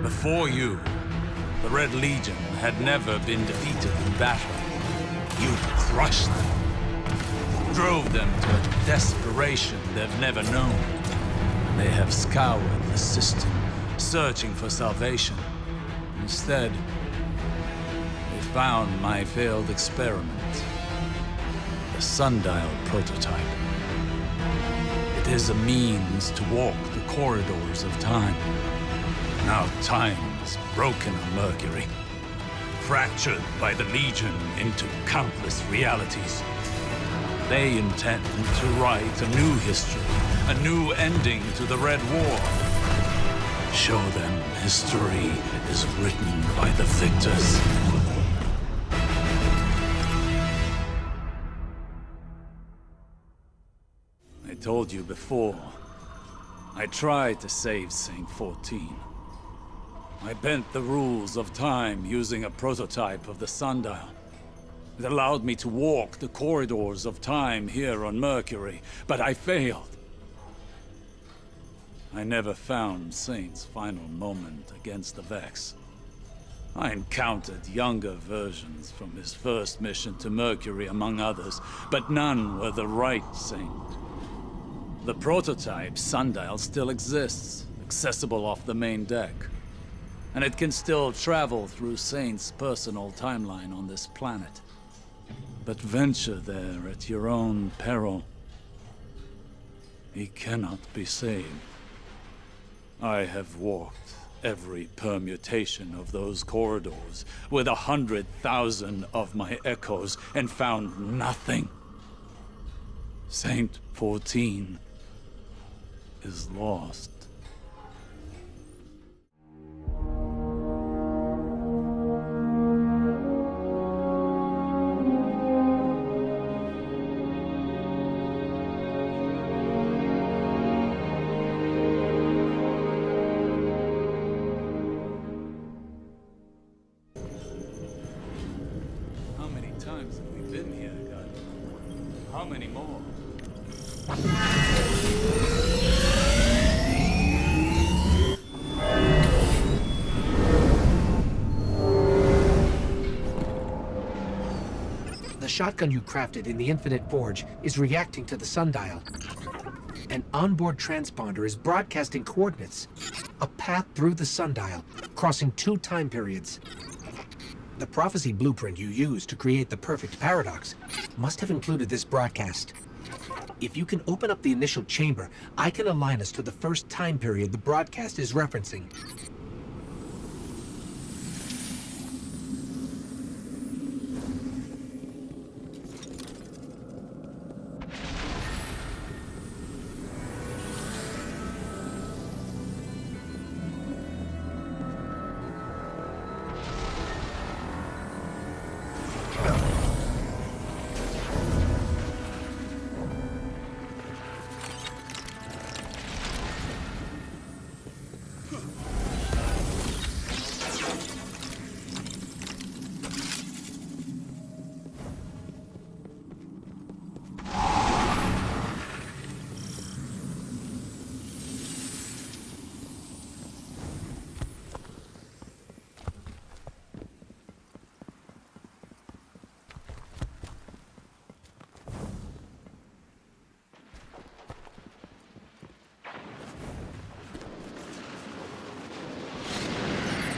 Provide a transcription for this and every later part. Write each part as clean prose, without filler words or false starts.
Before you, the Red Legion had never been defeated in battle. You crushed them, drove them to a desperation they've never known. They have scoured the system, searching for salvation. Instead, they found my failed experiment, the sundial prototype. It is a means to walk the corridors of time. Now time is broken on Mercury, fractured by the Legion into countless realities. They intend to write a new history, a new ending to the Red War. Show them history is written by the victors. I told you before, I tried to save Saint 14. I bent the rules of time using a prototype of the sundial. It allowed me to walk the corridors of time here on Mercury, but I failed. I never found Saint's final moment against the Vex. I encountered younger versions from his first mission to Mercury, among others, but none were the right Saint. The prototype sundial still exists, accessible off the main deck. And it can still travel through Saint's personal timeline on this planet. But venture there at your own peril. He cannot be saved. I have walked every permutation of those corridors with 100,000 of my echoes and found nothing. Saint 14 is lost. How many times have we been here, God? How many more? The shotgun you crafted in the Infinite Forge is reacting to the sundial. An onboard transponder is broadcasting coordinates. A path through the sundial, crossing 2 time periods. The prophecy blueprint you used to create the perfect paradox must have included this broadcast. If you can open up the initial chamber, I can align us to the first time period the broadcast is referencing.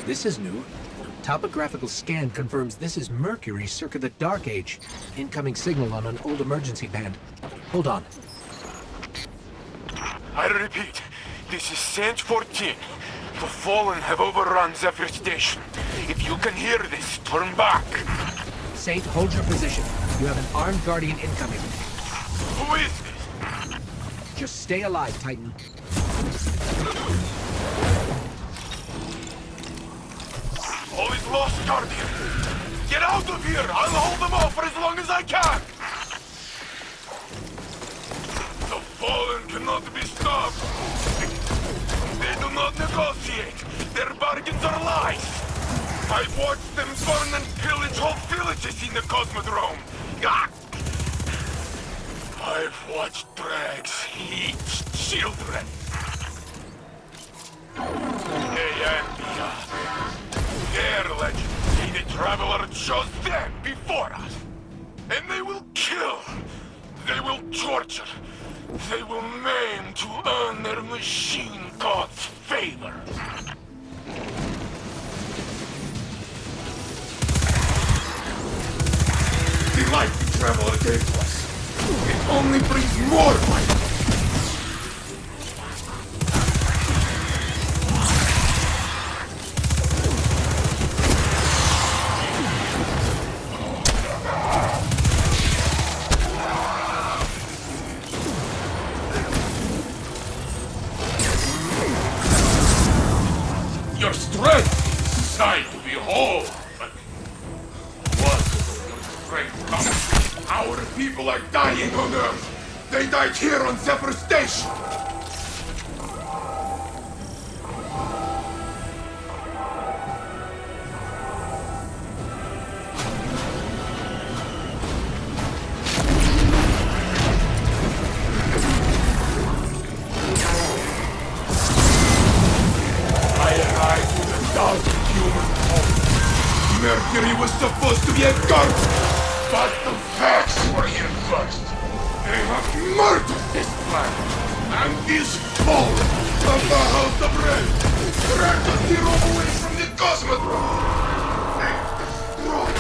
This is new. Topographical scan confirms this is Mercury circa the Dark Age. Incoming signal on an old emergency band. Hold on. I repeat, this is Saint 14. The Fallen have overrun Zephyr Station. If you can hear this, turn back. Saint, hold your position. You have an armed guardian incoming. Who is this? Just stay alive, Titan. All is lost, Guardian. Get out of here! I'll hold them off for as long as I can! The Fallen cannot be stopped. They do not negotiate. Their bargains are lies. I've watched them burn and pillage whole villages in the Cosmodrome. Ah! I've watched Drags eat children. They envy us. Traveler chose them before us. And they will kill. They will torture. They will maim to earn their machine god's favor. The life the Traveler gave to us, it only brings more life. Your strength is a sight to behold, but what will your strength come? Our people are dying on Earth. They died here on Zephyr Station. Mercury was supposed to be a god, but the facts were here first. They have murdered this planet, and this fallen from the House of Red tried to steer away from the cosmodrome. They destroyed.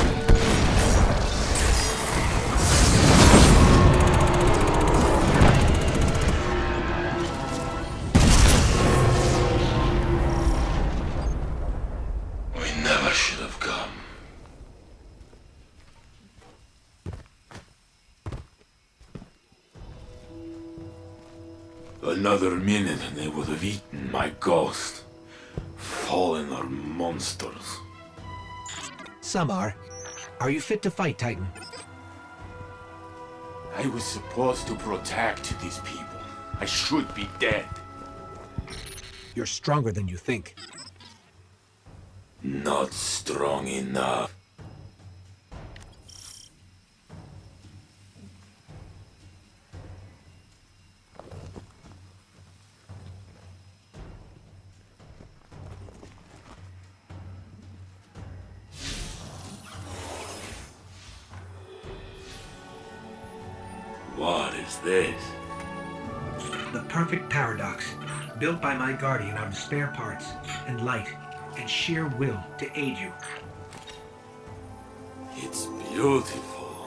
We never should have come. Another minute and they would have eaten my ghost. Fallen are monsters. Some are. Are you fit to fight, Titan? I was supposed to protect these people. I should be dead. You're stronger than you think. Not strong enough. What is this? The perfect paradox, built by my guardian out of spare parts, and light, and sheer will to aid you. It's beautiful.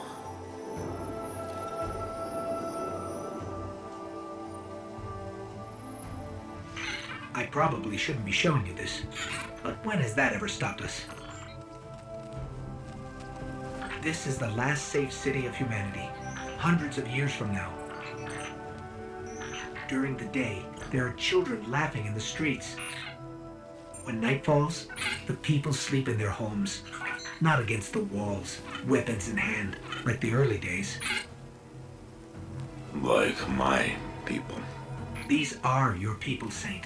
I probably shouldn't be showing you this, but when has that ever stopped us? This is the last safe city of humanity, hundreds of years from now. During the day, there are children laughing in the streets. When night falls, the people sleep in their homes, not against the walls, weapons in hand, like the early days. Like my people. These are your people, Saint.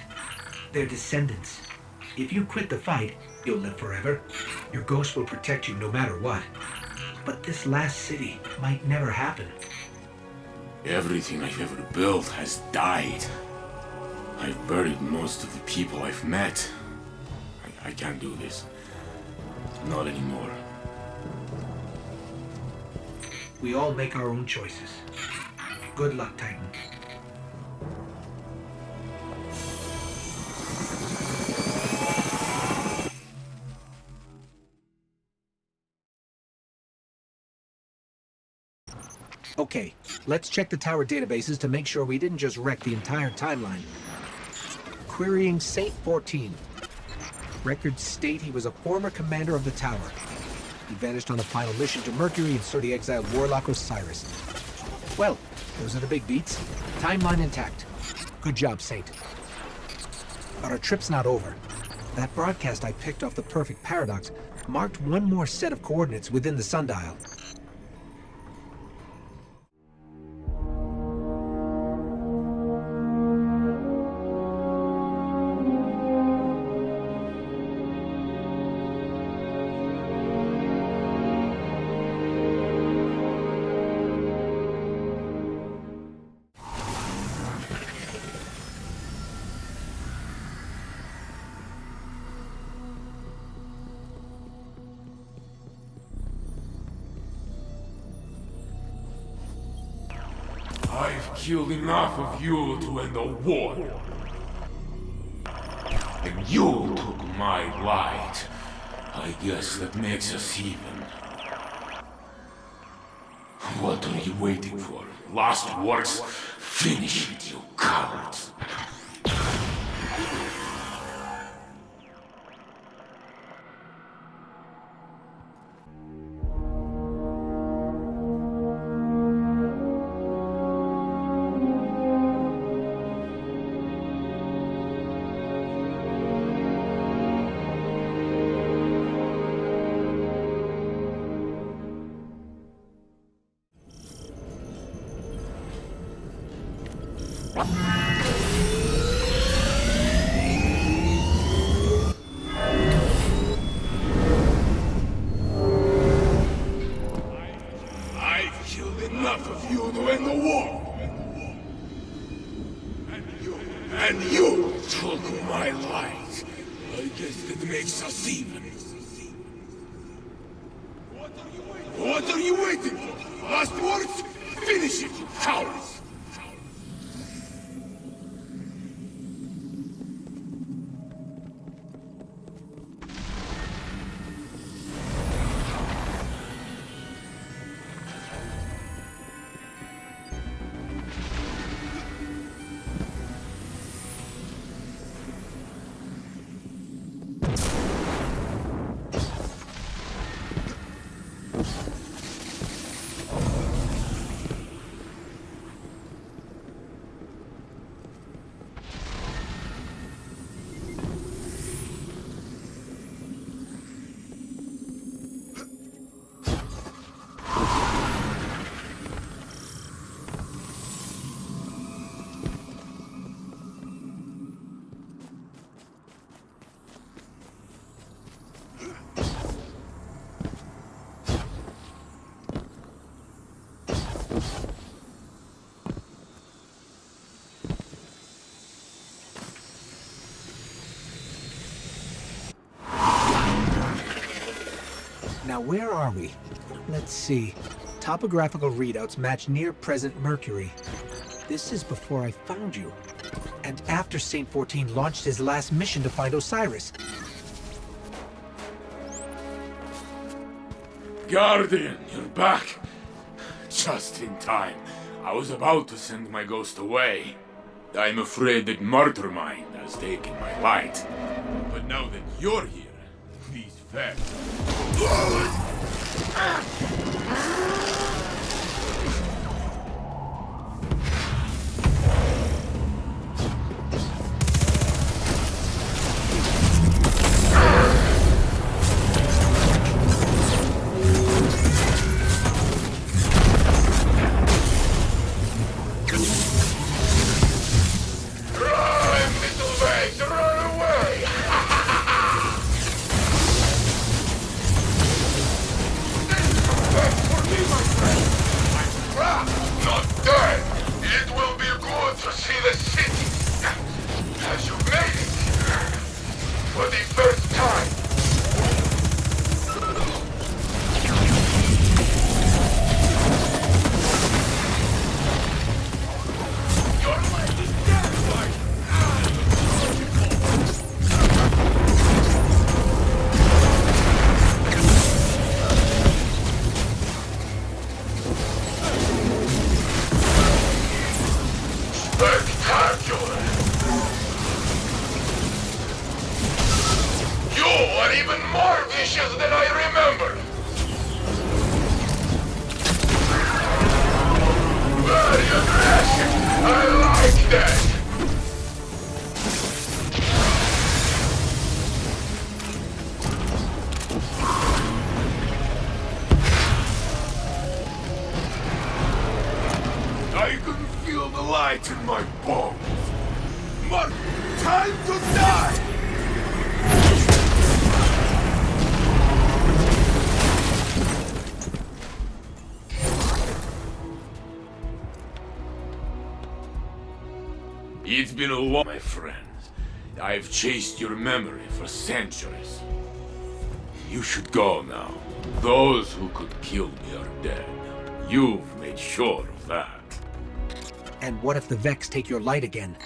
They're descendants. If you quit the fight, you'll live forever. Your ghost will protect you no matter what. But this last city might never happen. Everything I've ever built has died. I've buried most of the people I've met. I can't do this. Not anymore. We all make our own choices. Good luck, Titan. Okay, let's check the tower databases to make sure we didn't just wreck the entire timeline. Querying Saint 14. Records state he was a former commander of the tower. He vanished on the final mission to Mercury and so the exiled warlock Osiris. Well, those are the big beats. Timeline intact. Good job, Saint. But our trip's not over. That broadcast I picked off the perfect paradox marked one more set of coordinates within the sundial. killed enough of you to end the war. And you took my light. I guess that makes us even. What are you waiting for? Last words? Finish it, you cowards. I've killed enough of you to end the war. And you took my light. I guess that makes us even. What are you waiting for? Last words? Finish it, you cowards! Now, where are we? Let's see. Topographical readouts match near-present Mercury. This is before I found you. And after Saint 14 launched his last mission to find Osiris. Guardian, you're back. Just in time. I was about to send my ghost away. I'm afraid that Martyrmind has taken my light. But now that you're here, please fare. I can feel the light in my bones. Mark, time to die! It's been a long, my friends. I've chased your memory for centuries. You should go now. Those who could kill me are dead. You've made sure of that. And what if the Vex take your light again?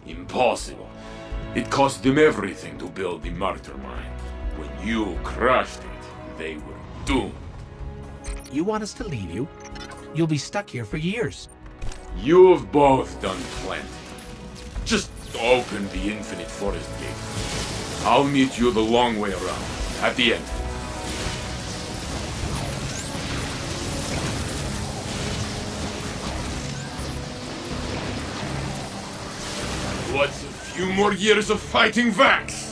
Impossible. It cost them everything to build the martyr mine. When you crushed it, they were doomed. You want us to leave you? You'll be stuck here for years. You've both done plenty. Just open the infinite forest gate. I'll meet you the long way around, at the end. What's a few more years of fighting Vax?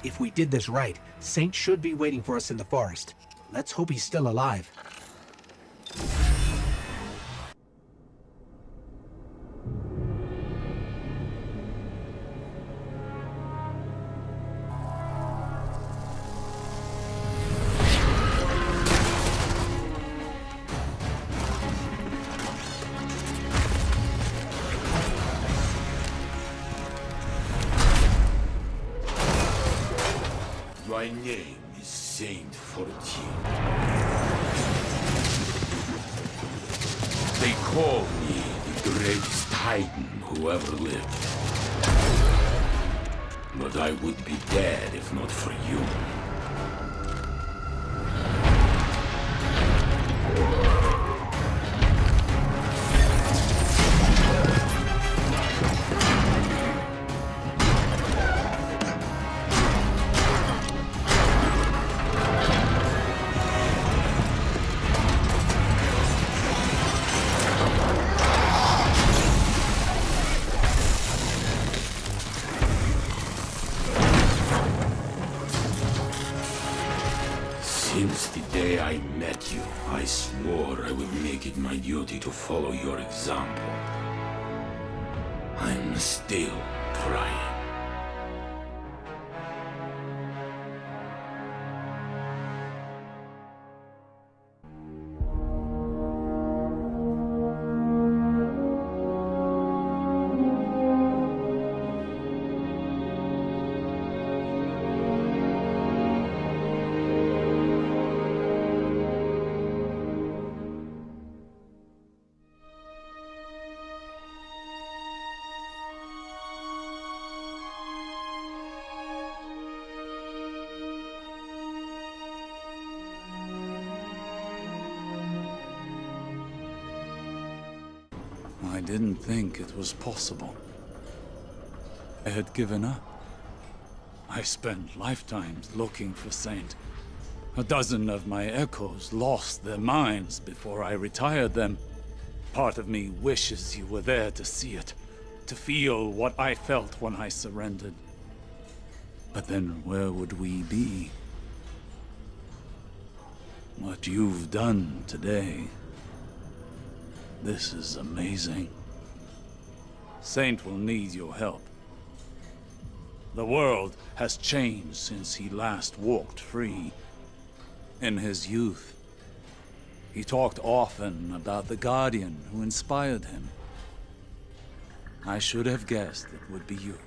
If we did this right, Saint should be waiting for us in the forest. Let's hope he's still alive. My name is Saint 14. They call me the greatest titan who ever lived. But I would be dead if not for you. Since the day I met you, I swore I would make it my duty to follow your example. I'm still trying. I didn't think it was possible. I had given up. I spent lifetimes looking for Saint. A dozen of my echoes lost their minds before I retired them. Part of me wishes you were there to see it, to feel what I felt when I surrendered. But then where would we be? What you've done today, this is amazing. Saint will need your help. The world has changed since he last walked free. In his youth, he talked often about the Guardian who inspired him. I should have guessed it would be you.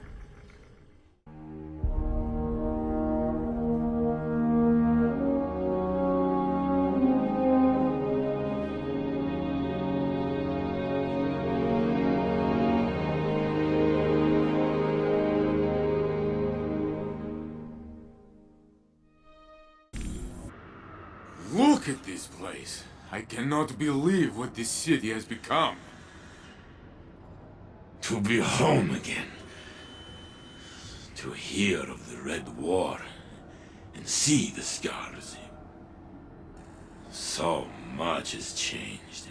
Look at this place. I cannot believe what this city has become. To be home again. To hear of the Red War and see the scars. So much has changed.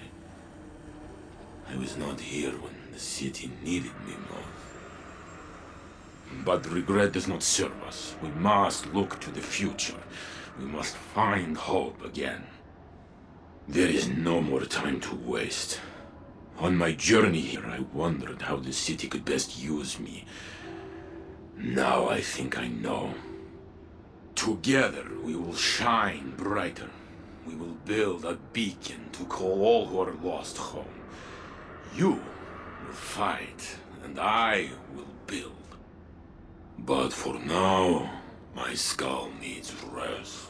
I was not here when the city needed me most. But regret does not serve us. We must look to the future. We must find hope again. There is no more time to waste. On my journey here, I wondered how the city could best use me. Now I think I know. Together, we will shine brighter. we will build a beacon to call all who are lost home. You will fight, and I will build. But for now, my skull needs rest.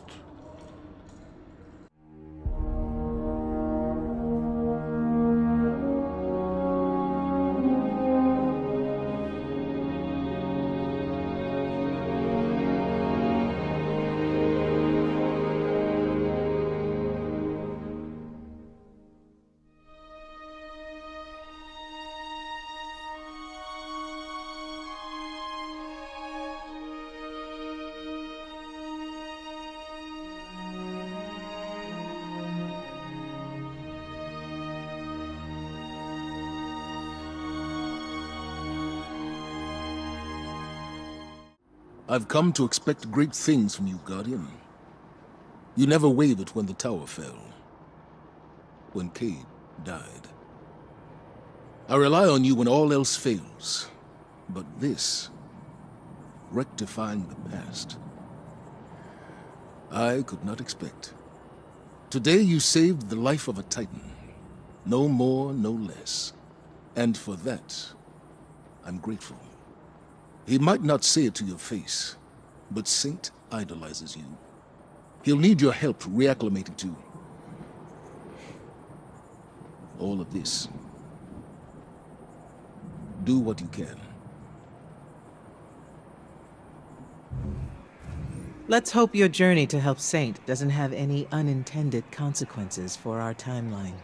I've come to expect great things from you, Guardian. You never wavered when the tower fell. When Cade died. I rely on you when all else fails. But this, rectifying the past, I could not expect. Today you saved the life of a Titan. No more, no less. And for that, I'm grateful. He might not say it to your face, but Saint idolizes you. He'll need your help reacclimating to all of this. Do what you can. Let's hope your journey to help Saint doesn't have any unintended consequences for our timeline.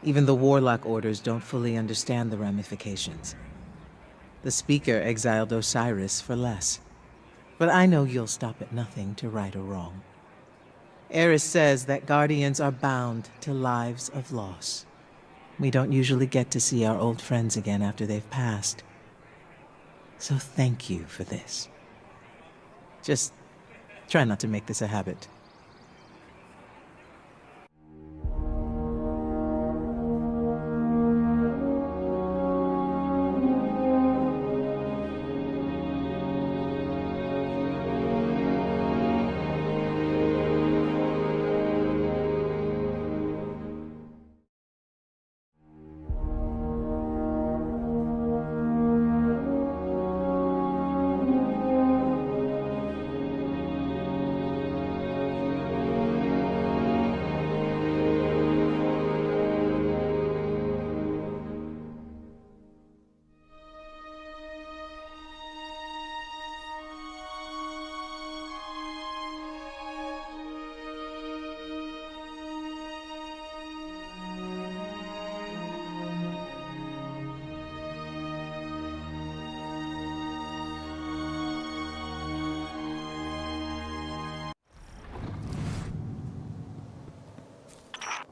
Even the Warlock orders don't fully understand the ramifications. The Speaker exiled Osiris for less. But I know you'll stop at nothing to right a wrong. Eris says that Guardians are bound to lives of loss. We don't usually get to see our old friends again after they've passed. So thank you for this. Just try not to make this a habit.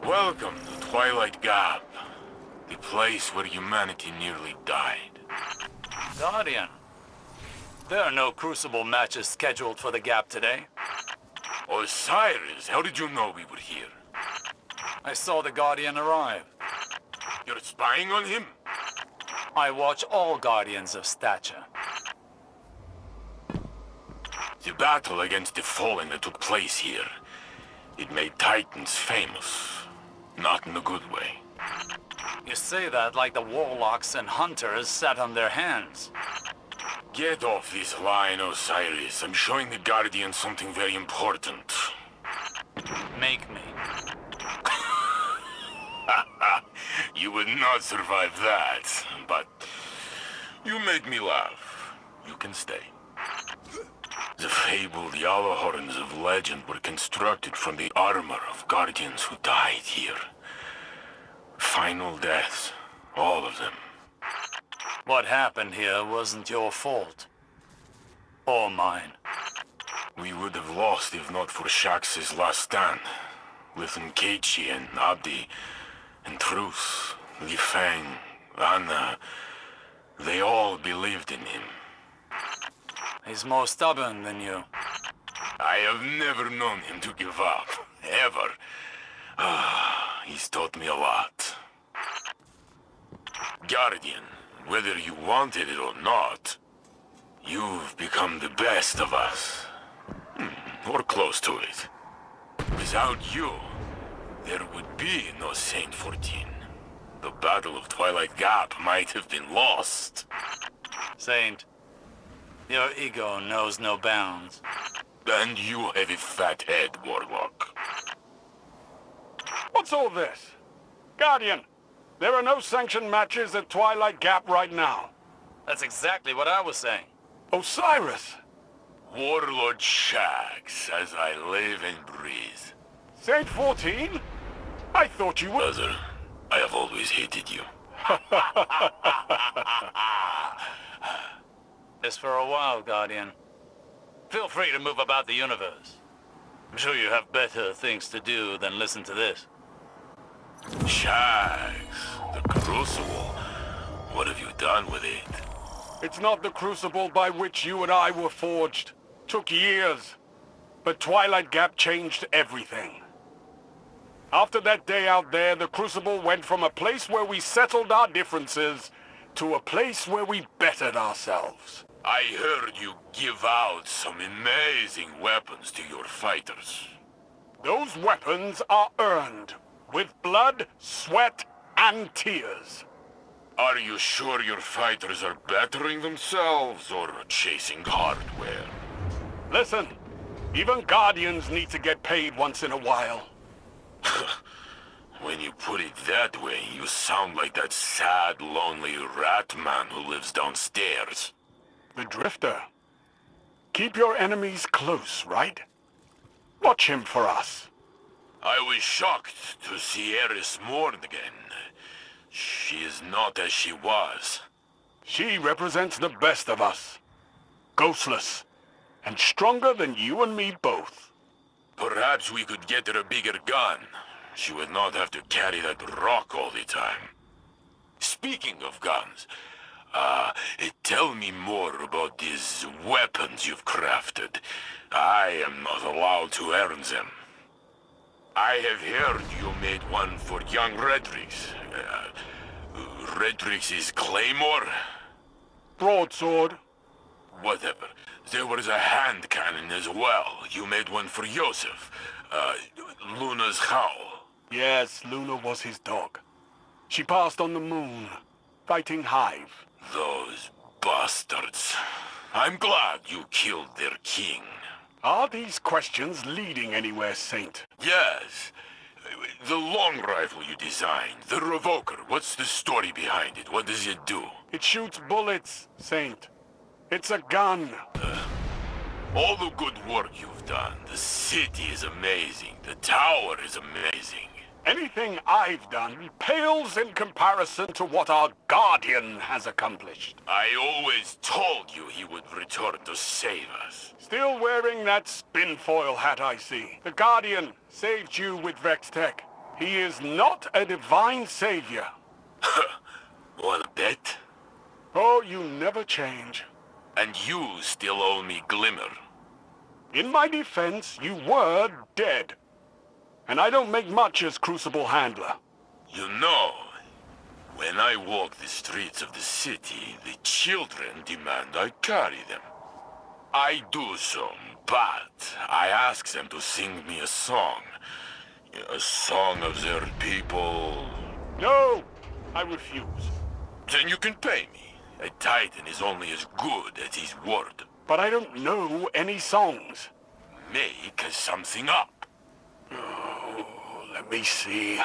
Welcome to Twilight Gap, the place where humanity nearly died. Guardian, there are no Crucible matches scheduled for the Gap today. Osiris, how did you know we were here? I saw the Guardian arrive. You're spying on him? I watch all Guardians of stature. The battle against the Fallen that took place here, it made Titans famous. Not in a good way. You say that like the Warlocks and Hunters sat on their hands. Get off this line, Osiris. I'm showing the Guardian something very important. Make me. You would not survive that, but you made me laugh. You can stay. The fabled yellow horns of legend were constructed from the armor of Guardians who died here. Final deaths, all of them. What happened here wasn't your fault. Or mine. We would have lost if not for Shax's last stand. With Nkechi and Abdi and Truth, Li Feng, Anna, they all believed in him. He's more stubborn than you. I have never known him to give up, ever. He's taught me a lot. Guardian, whether you wanted it or not, you've become the best of us. Or close to it. Without you, there would be no Saint 14. The Battle of Twilight Gap might have been lost. Saint, your ego knows no bounds. And you have a fat head, Warlock. What's all this? Guardian, there are no sanctioned matches at Twilight Gap right now. That's exactly what I was saying. Osiris! Warlord Shax, as I live and breathe. Saint 14? I thought you were... Brother, I have always hated you. This for a while, Guardian. Feel free to move about the universe. I'm sure you have better things to do than listen to this. Shax, the Crucible. What have you done with it? It's not the crucible by which you and I were forged. Took years. But Twilight Gap changed everything. After that day out there, the Crucible went from a place where we settled our differences to a place where we bettered ourselves. I heard you give out some amazing weapons to your fighters. Those weapons are earned with blood, sweat, and tears. Are you sure your fighters are bettering themselves or chasing hardware? Listen, even Guardians need to get paid once in a while. When you put it that way, you sound like that sad, lonely rat man who lives downstairs. The Drifter. Keep your enemies close, right? Watch him for us. I was shocked to see Eris mourn again. She is not as she was. She represents the best of us. Ghostless. And stronger than you and me both. Perhaps we could get her a bigger gun. She would not have to carry that rock all the time. Speaking of guns, tell me more about these weapons you've crafted. I am not allowed to earn them. I have heard you made one for young Redrix. Redrix's claymore? Broadsword. Whatever. There was a hand cannon as well. You made one for Yosef. Luna's howl. Yes, Luna was his dog. She passed on the moon, fighting Hive. Those bastards. I'm glad you killed their king. Are these questions leading anywhere, Saint? Yes. The long rifle you designed, the revoker, what's the story behind it? What does it do? It shoots bullets, Saint. It's a gun. All the good work you've done. The city is amazing. The tower is amazing. Anything I've done pales in comparison to what our Guardian has accomplished. I always told you he would return to save us. Still wearing that spinfoil hat, I see. The Guardian saved you with Vextech. He is not a divine savior. Want a bet? Oh, you never change. And you still owe me Glimmer. In my defense, you were dead. And I don't make much as Crucible Handler. You know, when I walk the streets of the city, the children demand I carry them. I do so, but I ask them to sing me a song. A song of their people. No, I refuse. Then you can pay me. A Titan is only as good as his word. But I don't know any songs. Make something up. Let me see.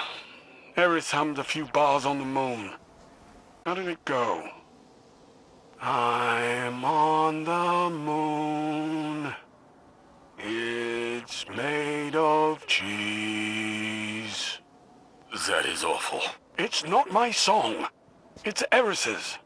Eris hummed a few bars on the moon. How did it go? I'm on the moon. It's made of cheese. That is awful. It's not my song. It's Eris's.